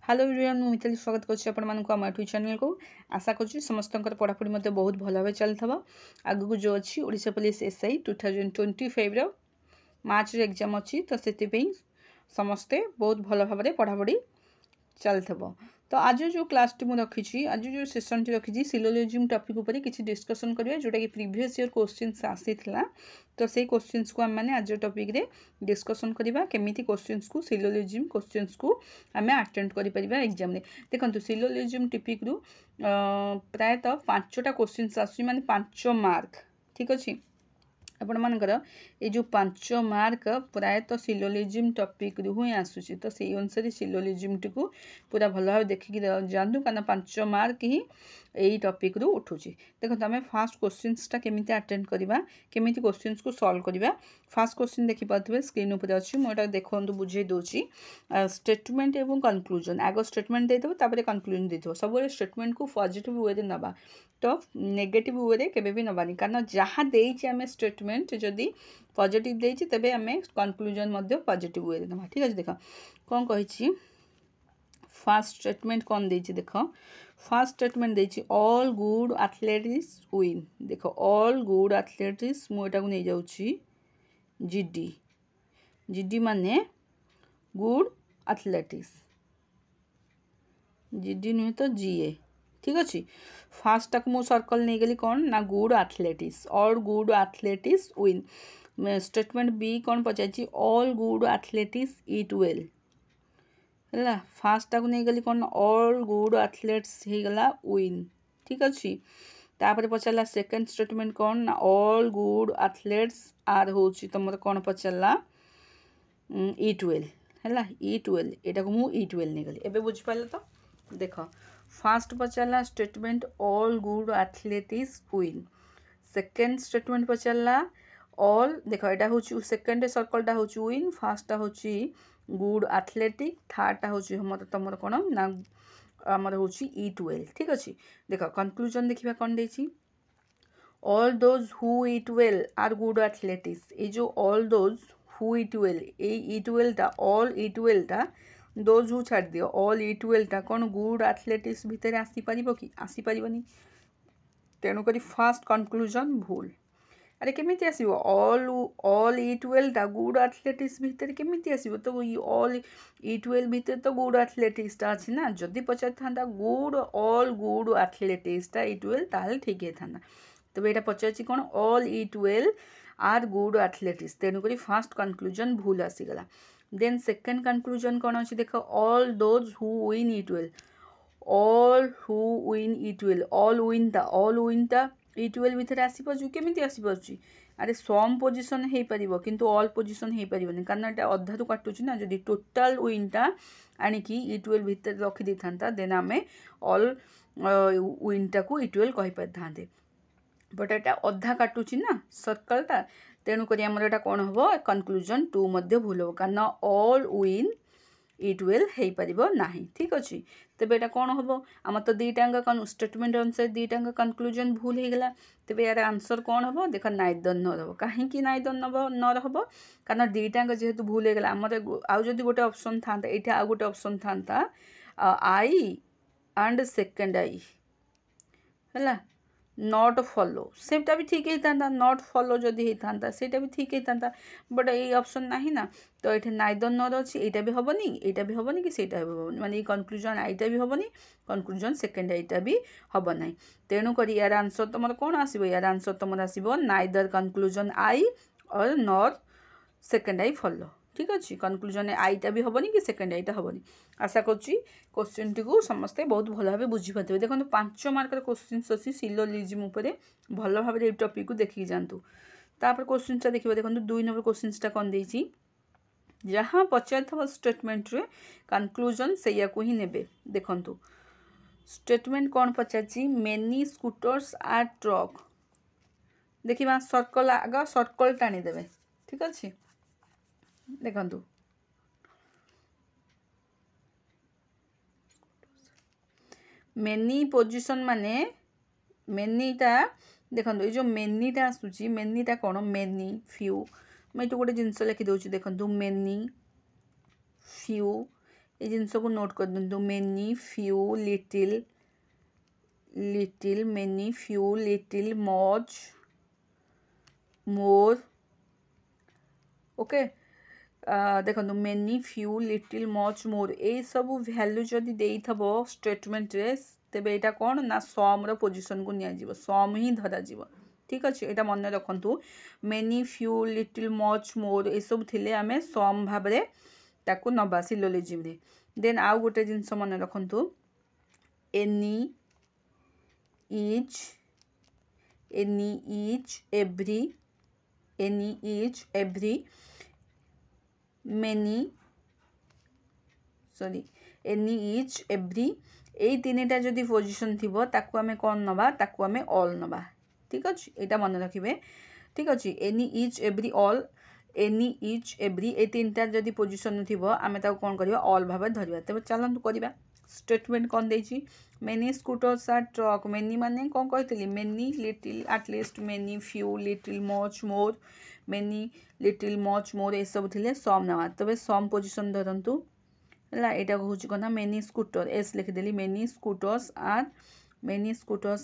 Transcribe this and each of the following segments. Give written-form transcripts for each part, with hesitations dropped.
Hello everyone मु मिताली स्वागत करछि आपण मानक हम यूट्यूब चैनल को आशा करछि समस्त पढ़ापढ़ी मते बहुत भल भाव चलथबा आगु जो अछि ओडिशा पुलिस एसआई 2025 रो मार्च रे एग्जाम अछि तो सेति पे समस्ते बहुत भल भाव पढ़ापढ़ी चलथबो। तो आज जो क्लास टी मु रखी आज जो सेशन टी रखी सिलोजिज्म टॉपिक ऊपर किसी डिस्कशन करिया जोटा कि प्रीवियस ईयर क्वेश्चंस आसीथिला। तो से क्वेश्चंस को हम माने आज टॉपिक रे डिस्कशन करिबा केमिति क्वेश्चंस को सिलोजिज्म क्वेश्चंस को हमें अटेंड करि परिबा एग्जाम रे। देखंतु सिलोजिज्म टॉपिक रु प्राय तो 5टा क्वेश्चंस आसी माने 5 मार्क ठीक अछि आपण मानकर ए जो 5 मार्क प्राय तो सिलोजिज्म टॉपिक रु ही आसुची। तो से अनुसार सिलोजिज्म टी को पूरा भल भाव देखिक जानतु कारण 5 मार्क ही यही टॉपिक रु उठुची। देखो आम फास्ट क्वेश्चंस टा केमिति अटेंड करिबा केमिति क्वेश्चंस को सॉल्व करिबा। फास्ट क्वेश्चन देखि पाथबे स्क्रीन ऊपर अछि मोटा देखंतु बुझे दोची स्टेटमेंट एवं कंक्लूजन आगो स्टेटमेंट दे देबो तापर कंक्लूजन दे देबो सब स्टेटमेंट को पॉजिटिव वे रे नबा तो नेगेटिव वे रे केबे भी नबानी कारण जहाँ देइछि हमें स्टेटमेंट जदी पॉजिटिव देइछि तबे हमें कंक्लूजन मध्ये पॉजिटिव वे रे नबा। ठीक अछि देखो कोन कहिछि फर्स्ट स्टेटमेंट कौन देछि देखो फर्स्ट स्टेटमेंट देछि ऑल गुड एथलेटिक्स विन। देखो ऑल गुड एथलेटिक्स मु एटा को नै जाउछि जीडी जीडी माने गुड एथलेटिक्स जीडी नुहे तो जीए ठीक अछि। फास्ट तक मु सर्कल नै गेली कोन ना good athletics all good athletics win. Statement B कोन पचाछि all good athletics eat well है फास्ट टाक नहीं गली कौन ऑल गुड एथलेट्स हो गला विन ठीक अच्छे। तापर पचारा सेकेंड स्टेटमेंट कौन ना ऑल गुड एथलेट्स आर होची तुम कौन पचारा ईट वेल है ईट वेल एटा को मु ईट वेल नहीं गली एबे बुझ पाले। तो देख फास्ट पचारा statement all good athletics win. Second statement पचारा ऑल देख एटा होची सेकेंड सर्कलटा होची विन फास्टा होची गुड एथलेटिक थर्डटा होची हमर तमर कोन ना हमर होची ईट वेल ठीक अछि। देखो कंक्लूजन देखिबा कोन देछि all those who eat well are good athletics. ए जो all those who eat well ए ईट वेलटा ऑल ईट वेलटा दोज हु छाड़ दियो ऑल ईट वेलटा कोन गुड एथलेटिक्स भीतर आसी परिबो कि आसी परिबोनी तेनु करी फास्ट कंक्लूजन भूल। अरे केमिति आसीबो ऑल ईट वेल टा गुड एथलेटिक्स भीतर केमिति आसीबो तो ऑल ईट वेल भीतर तो गुड एथलेटिक्स टा अछि ना जदी पचार थांदा गुड ऑल गुड एथलेटिक्स टा ईट वेल ताल ठीक हे थांदा तो एटा पचारछि कोन all eat well are good athletics तेनु करी फास्ट कंक्लूजन भूल आसी गला। देन सेकंड कंक्लूजन कोन अछि देखो all those who win eat well all who win eat well all win ता ईट वेल भीतर आसी पाछु केमिति आसी पाछु अरे सम पोजीशन हे परिबो किंतु ऑल पोजीशन हे परिबोनी कारण एटा अधा तो काटुची ना जदी टोटल विनटा आनी की ईट वेल भीतर रखि दै थांता देन हमें ऑल विनटा को ईट वेल कहि पार थांते बट एटा अधा काटुची ना सर्कलटा तेनु करी हमर एटा कोन हबो कंक्लूजन 2 मध्ये भूल हो कारण ऑल विन ईट वेल हे परिबो नाही ठीक अछि। तबे एटा कोन हबो हम तो दीटांग कन स्टेटमेंट अनुसार दीटांग कंक्लूजन भूल हे गेला तबे यार आंसर कोन हबो देख नाइदर न रहबो काहे कि नाइदर न रहबो कारण दीटांग जेहेतु भूल हे गेला हमर आ जदी गोटे ऑप्शन थांता एटा आ गोटे ऑप्शन थांता आई एंड सेकंड आई हैला नॉट फॉलो सेटा भी ठीक है नॉट फॉलो जदि होता सेटा भी ठीक है बट ये ऑप्शन नाही ना तो ये नाइदर नर अच्छी एटा भी हबनी कि सेटा भी हबनी माने कंक्लूजन आईटा भी हबनी कंक्लूजन सेकंड आईटा भी हब ना तेणु करी यार आंसर तुम कौन आसीबो यार आंसर तुम आसीबो नाइदर कंक्लूजन आई और नॉर सेकंड आई फॉलो ठीक अच्छे। कंक्लूजन आईटा भी हबनी कि सेकंड आईटा हबनी आशा करूँ क्वेश्चन टी को समस्ते बहुत भल भाव बुझीपारे। देखो 5 मार्कर क्वेश्चन अच्छी सिलोजिज्म भल भाव टॉपिक को देखिए जातु तापर क्वेश्चन टा देखिए देखो 2 नंबर क्वेश्चन टा कौन देछि जहाँ पचार स्टेटमेंट रे कंक्लूजन से को ही नेबे देखंतु स्टेटमेंट कौन पचारछि मेनी स्कूटर्स आर ट्रक देखिबा सर्कल आगा सर्कल टाणी देबे ठीक अच्छे। देखंतु मेनी पोजीशन माने मेनीटा देखंतु जो मेनीटा आसुची मेनीटा कोन मेनी फ्यू मैं तो गोटे जिनस लिखि दउची देखंतु मेनी फ्यू ये जिनस को नोट कर दिंतु many few little little many few little much more okay देखो many few little much more ये सब वैल्यू जदि देइथबो स्टेटमेंट रे तेबे एटा कोन ना सम रो पोजीशन को निया जीवो सम ही धरा जीवो ठीक अछि एटा मन रखंतु many few little much more ए सब थिले आमे सम भाव रे ताकू नबा सिलोजिम रे देन आउ गोटे जिंस मन रखंतु any is every any is every many sorry any is every ए तीनटा जदि पोजीशन थिबो ताकू आमे कोन नबा ताकू आमे ऑल नबा ठीक अछि एटा मन रखिबे ठीक अछि any is every all any is every ए तीनटा जदि पोजीशन थिबो आमे ताकू कोन करिबा ऑल भाबे धरिबा तबे चलंतु करिबा स्टेटमेंट कोन देछि many scooters are truck many माने कोन कहतली many little at least many few little much more many little much more ए सब थिले सम नवा तबे सम पोजीशन धरंतु हला एटा होछि कोना मेनी स्कूटर एस लिख देली मेनी स्कूटर्स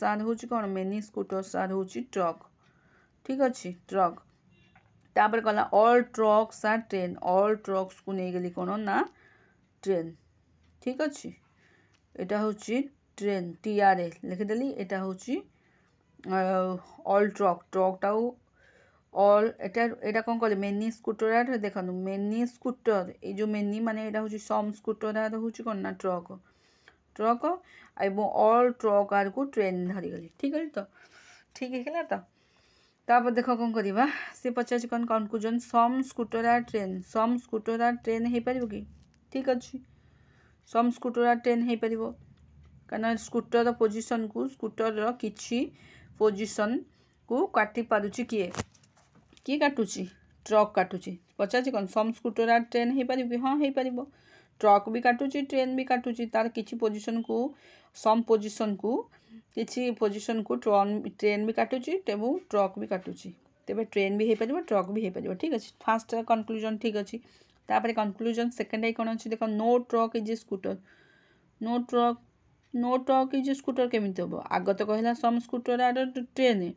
आर होछि कोन मेनी स्कूटर्स आर होछि ट्रक ठीक अछि ट्रक तापर कला all trucks are train all trucks को नै गेली कोन ना ट्रेन ठीक अछि एटा होछि ट्रेन टीआरए लिख देली एटा होछि ऑल ट्रक ट्रक टाउ ऑल एटा कोन कहले मेनी स्कूटर आर देखनु मेनी स्कूटर ए जो मेनी माने एटा होछि सम स्कूटर आर होछि कोन ना ट्रक ट्रक एबो ऑल ट्रक आर को ट्रेन धरि गेली ठीक अछि तो ठीक हेला तो तापर देखो कोन करिबा से पचास कोन conclusion some scooter are train हे परिबो की ठीक अछि सम स्कूटर आर ट्रेन हे परिबो काना स्कूटर रो पोजीशन को स्कूटर रो किछि पोजीशन को काटी पारुछि किए काटुछि ट्रक काटुछि पचाछि कोन सम स्कूटर आर ट्रेन हे परिबो हां हे परिबो ट्रक भी काटुछि ट्रेन भी काटुछि तार किछि पोजीशन को सम पोजीशन को किछि पोजीशन को ट्रेन भी काटुछि तेबु ट्रक भी काटुछि तेबे ट्रेन भी हे परिबो ट्रक भी हे परिबो ठीक अछि फर्स्ट कंक्लूजन ठीक अछि तापर कंक्लूजन सेकंड आई कोन अछि देखो no truck is scooter no truck is scooter केमिति होबो आगो तो कहला सम स्कूटर आर ट्रेन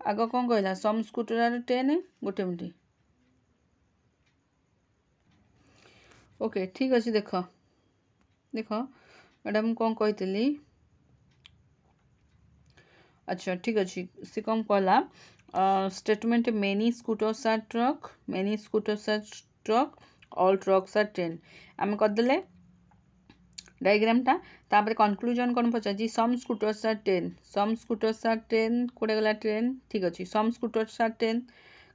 आगो कोन कहला सम स्कूटर आर ट्रेन गोटे मिनिट ओके ठीक अछि देखो मैडम कोन कहितली अच्छा ठीक अछि से कम कहला statement many scooters are truck all trucks are train आम कर देले डायग्राम टा तापर कंक्लूजन कोन पचाजी सम स्कूटर्स आर ट्रेन कोडे गला ट्रेन ठीक अछि some scooters are train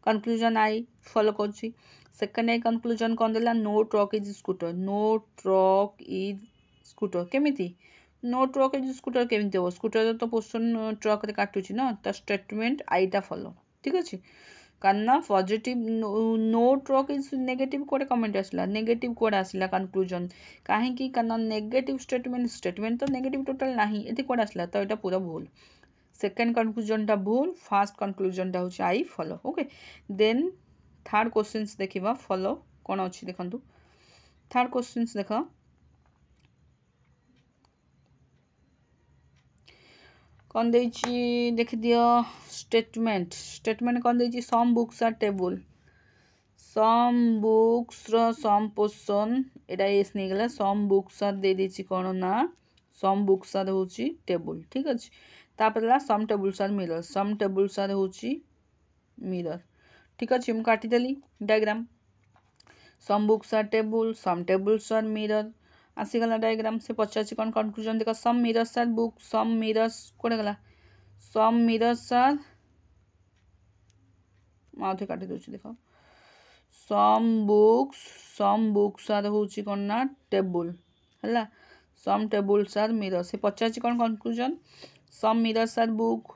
conclusion I follow करछि सेकंड आई कंक्लूजन कोन देला नो ट्रक इज स्कूटर केमिति नो ट्रक इज स्कूटर केमिति हो स्कूटर तो पोजीशन ट्रक रे काटुछि ना त स्टेटमेंट आईटा फॉलो ठीक अछि काना positive no truck is negative कोडे कमेंट आसला नेगेटिव कोड आसला कंक्लूजन काहे की काना नेगेटिव स्टेटमेंट तो नेगेटिव टोटल नाही एति कोड आसला तो एटा पूरा भूल सेकंड कंक्लूजन टा भूल फर्स्ट कंक्लूजन टा होछि I follow okay then third questions देखिबा फॉलो कोन अछि देखंतु थर्ड क्वेश्चंस देखा कौन देछि देख दियो स्टेटमेंट कौन देछि some books are table some books रो सम पोजीशन एटा एस नै गेला सम बुक्स आर दे देछि कोन ना सम बुक्स आर होछि टेबल ठीक अछि तापरला सम टेबल्स आर होछि मिरर ठीक अछि हम काटि देली diagram some books are table some tables are mirror आसी गला डायग्राम से पचाछि कोन कंक्लूजन देखा some mirrors are book some mirrors कोडे गला सम मिरर्स आर माउथ काटि दोछि देखो सम बुक्स आर होछि कोन ना टेबल हला सम टेबल्स आर मिरर से पचाछि कोन conclusion some mirrors are book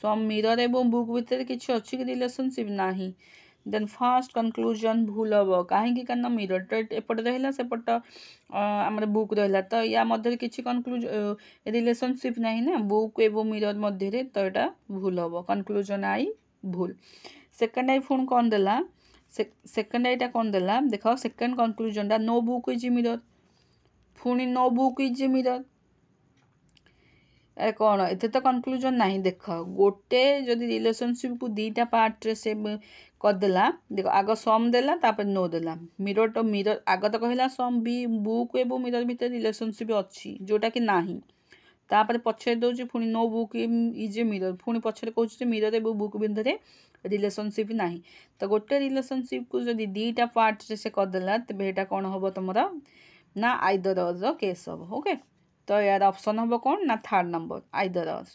some mirror एवं बुक भितर किछि अछि कि रिलेशनशिप नाही देन फर्स्ट कंक्लूजन भूल हबो काहे कि करना मिरर तो एपट रहला सेपट हमर बुक रहला तो या मध्य किछि रिलेशनशिप नाही ना बुक एवं मिरर मध्य रे तो एटा भूल हबो कंक्लूजन आई भूल सेकंड आई फोन कोन देला सेकेंड एटा कौन देला देख सेकेंड कनक्लूजन टा नो बुक इज मिरर पुणी नो बुक इज मिरर ए कौन एते तो कनक्लूजन नहीं देख गोटे जदि रिलेशनशिप को दीटा पार्ट रे से करदेला देख आग सम देला तापर नो देला मिरर तो मिरर आग तो कहला सम बी बुक एवं मिरर भितर रिलेशनशिप अच्छी जोटा कि नाही तापर पछे दउची पुणी नो बुक इज मिरर पुणी पछे कहूँ मिरर एवं बुक भितर रिलेशनशिप नाही तो गोटे रिलेशनशिप को जदि दीटा पार्ट रे से करदेला तेबे एटा कौन हम तुम ना आइदर अर केस हम ओके तो यार ऑप्शन हम कौन ना थर्ड नंबर आइदर अर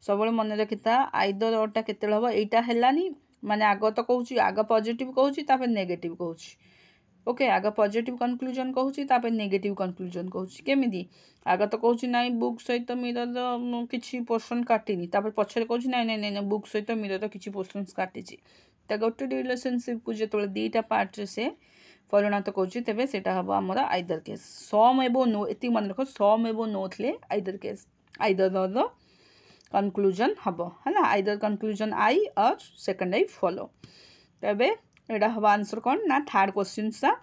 सब मन रखिता आइदर अरटा केते हम एटा हेलानी माने आग तो कहूँ आग पॉजिटिव कहूँ नेगेटिव कहूँ ओके आग पॉजिटिव कनक्लूजन कहूँ नेगेटिव कनक्लूजन कहूँ केमी आग तो कहूँ ना बुक सहित मिरर किसी पोर्सन काटिनी पछरे कहूँ ना ना ना बुक सहित मिरर किसी पोर्सन काटी तो गोटे रिलेशनशिप को जो दीटा पार्ट से परिणत करुँच तेरे से हम आमर आइदर केस सम एवं नो ये मन रख सम एवं नो थे आइदर केस आइदर कनक्लूजन हम है ना आइदर कनक्लूजन आई और सेकेंड आई फॉलो तेरे यहाँ हम आंसर कौन ना थर्ड क्वेश्चन सा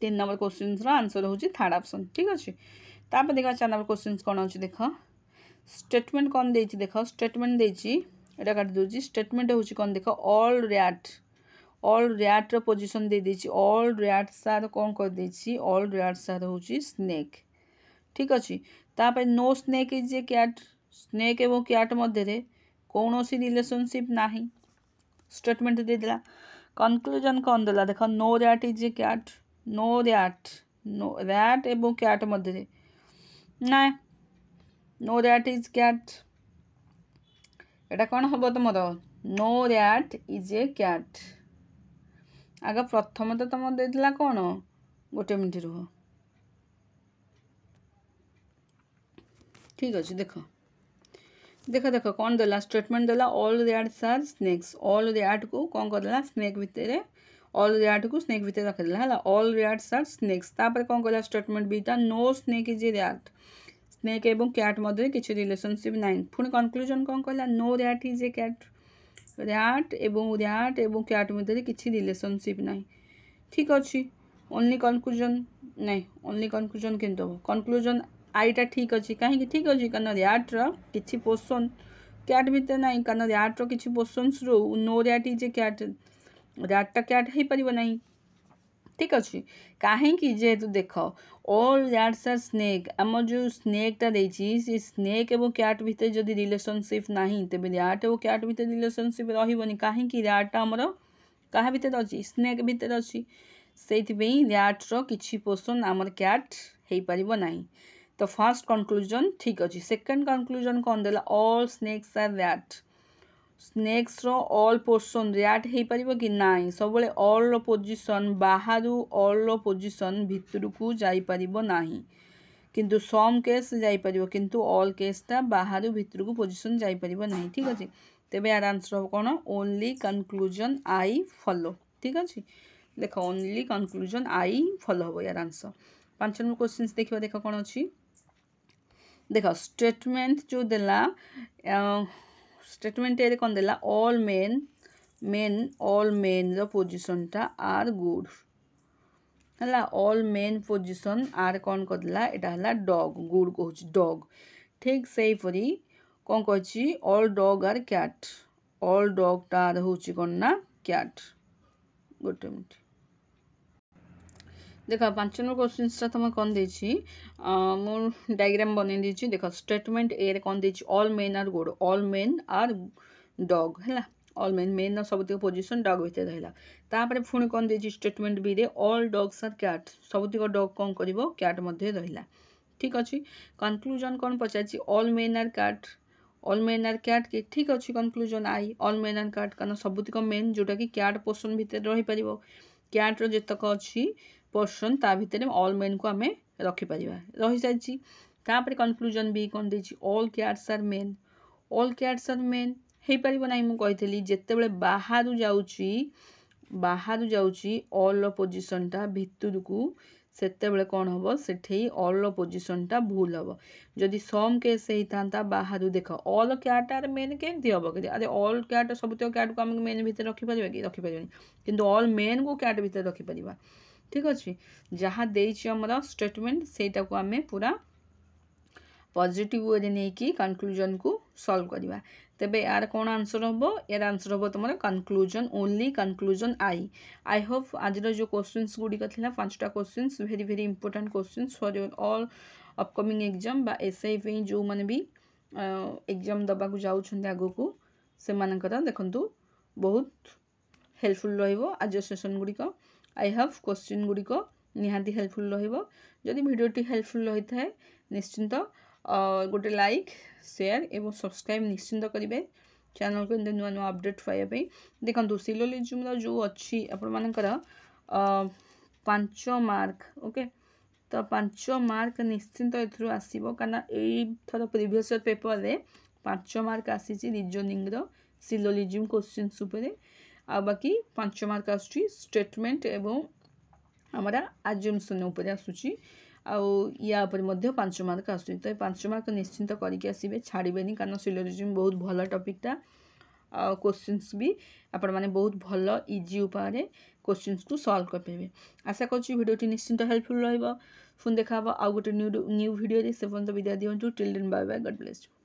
3 नंबर क्वेश्चन आंसर हूँ थर्ड ऑप्शन ठीक अच्छे तापर देखा 4 नंबर क्वेश्चन कौन अच्छे देख स्टेटमेंट कौन दे देख स्टेटमेंट देती काट दूसरी स्टेटमेंट हूँ कौन देख ऑल रैट पोजिशन दे देछि ऑल रैट्स आर कौन कर देछि ऑल रैट्स आर हूँ स्नेक ठीक अच्छे तापर no snake is a cat snake एवं कैट मध्य कौन सी रिलेशनशिप नाही स्टेटमेंट दे देला कनक्लूजन कौन देला देख no rat is a cat no rat एवं कैट मध्य ना नो रैट इज कैट एटा कौन हम तुम no rat is a cat आग प्रथम तो तुम देला कौन गोटे मिनट रुह ठीक अच्छे देख देख देख कौन देला स्टेटमेंट देला all rats are snakes all rat को कौन करदेला स्नेक भितर ऑल रैट को स्नेक भितर रखदेला है ऑल रैट्स आर स्नेक्स तापर कौन कहला स्टेटमेंट बीटा no snake is a rat snake एवं कैट मध्य किसी रिलेशनशिप नाइन पुणी कनक्लूजन कौन कहला no rat is a cat rat एवं कैट मध्य किसी रिलेशनशिप ना ठीक अच्छे ओनली कनक्लूजन नहीं ओनली कनक्लूजन के कनक्लूजन आईटा ठीक अच्छे कहीं ठीक अच्छे कारण रैट्र किसी पोर्सन कैट भितर ना कारण रैट्र किसी पोर्सन्स रो no rat is a cat रैट्टा कैट हो पार ना ठीक अच्छे कहीं जेहेतु देख ऑल रैट्स आर स्नेक आम जो स्नेकटा देसी स्नेक एवं कैट भितर जदि रिलेशनशिप ना तेज रैट और कैट भितर रिलेशनशिप रही कहीं रैट्टा आमर क्या भितर अच्छी स्नेक भितर अच्छी से रैट्र किसी पोर्सन आमर कैट हो पार ना तो फर्स्ट कनक्लूजन ठीक अच्छे सेकेंड कनक्लूजन कौन देला all snakes are rat snakes रो ऑल पोर्सन रैट हो पार कि ना सब ऑल पोजिशन बाहर ऑल पोजिशन भितर को जापर ना किंतु सम केस जापर किंतु ऑल केसटा बाहर भितर को पोजिशन जापर ना ठीक अच्छे तेरे यार आंसर हम कौन ओनली कनक्लूजन आई फॉलो ठीक अच्छे देख ओनली कनक्लूजन आई फॉलो हम यार आंसर 5 नंबर क्वेश्चन देखिए देख कौन अच्छी देख स्टेटमेंट जो देला स्टेटमेंट ये कौन देला ऑल मेन रो पोजिशन टा आर गुड है ऑल मेन पोजिशन आर कौन करदेला यहाँ डग गुड कहूँ डग ठीक से परी कौन कही all dog are cat all dog टार हूँ कौन ना कैट गोटे मिनट देख 5 नंबर क्वेश्चन तुम कौन देछि मु डायग्राम बन दी देख स्टेटमेंट ए कौन देछि all men are good all men are dog है ऑल मेन सब पोजिशन डग भितर रहा तापर पुणी कौन देछि स्टेटमेंट बी रे ऑल डग्स आर कैट सबुतिक डग कौन कर कैट मध्य रहा ठीक अच्छे कनक्लूजन कौन पचार ऑल मेन आर कैट के ठीक अच्छे conclusion I all men are cat कारण सबुतिक मेन जोटा कि कैट पोर्सन भितर रही पार कैट्र जितक अच्छी पोर्सन ता भितर ऑल मेन को आम रखिपर रही सारी तापर कनक्लूजन भी कौन दे ऑल कैट्स आर मेन हो पार ना मुझे जिते बाहर जाऊँगी बाहर जाऊँगी ऑल पोजिशनटा भितर को सेते बेले कौन हम से ऑल पोजिशनटा भूल हम जदि सम केस होता बाहर देख ऑल क्याटार मेन केमती हम कि अरे ऑल क्याट सब क्याट को आम मेन भितर रखिपर कि रखिपर कि ऑल मेन को क्याट भितर रखिपर ठीक अच्छे जहाँ देमर स्टेटमेंट सेटा को आम पूरा पॉजिटिव वे नहीं कि कंक्लूजन को सॉल्व करवा तेबे यार कौन आंसर हम यार आंसर हम तुम conclusion only conclusion I hope आज जो क्वेश्चंस गुड़िक था 5टा questions very very important questions for your all upcoming exam बा एसआई जो मैंने भी एग्जाम दबा को जाऊँ आग को से देखु बहुत हेल्पफुल रज सेशन गुड़िक आई होप क्वेश्चन गुड़िक निहाती हेल्पफुल रही भिडियोटी हेल्पफुल रही है निश्चिंत गोटे लाइक शेयर एवं सब्सक्राइब निश्चिंत करेंगे चैनल को नुआ नुआ अपडेट पाइबा देखो सिलोजिज्म जो अच्छी आपर 5 मार्क ओके तो 5 मार्क निश्चिंत एथुरु आसीबो काना एई थर प्रीवियस पेपर रे 5 मार्क आसी रीजनिंग रो सिलोजिज्म क्वेश्चंस उपरे आ बाकी 5 मार्क आसुची स्टेटमेंट एवं हमारा अज्यूम्सन उपरे आसुची आउ या पर मध्य 5 मार्क आसुची तो 5 मार्क निश्चिंत करके आसबे छाड़बेनी कारण सिलोजिज्म बहुत भल टॉपिकटा क्वेश्चंस भी आपण माने बहुत भल इजी उपाय क्वेश्चंस को सॉल्व कर पाइबे आशा करछि वीडियोटी निश्चिंत हेल्पफुल रहइबो पुन देखा आउ गोटे न्यू वीडियो से पर्यंत विदा दियंतु till then bye bye God bless you.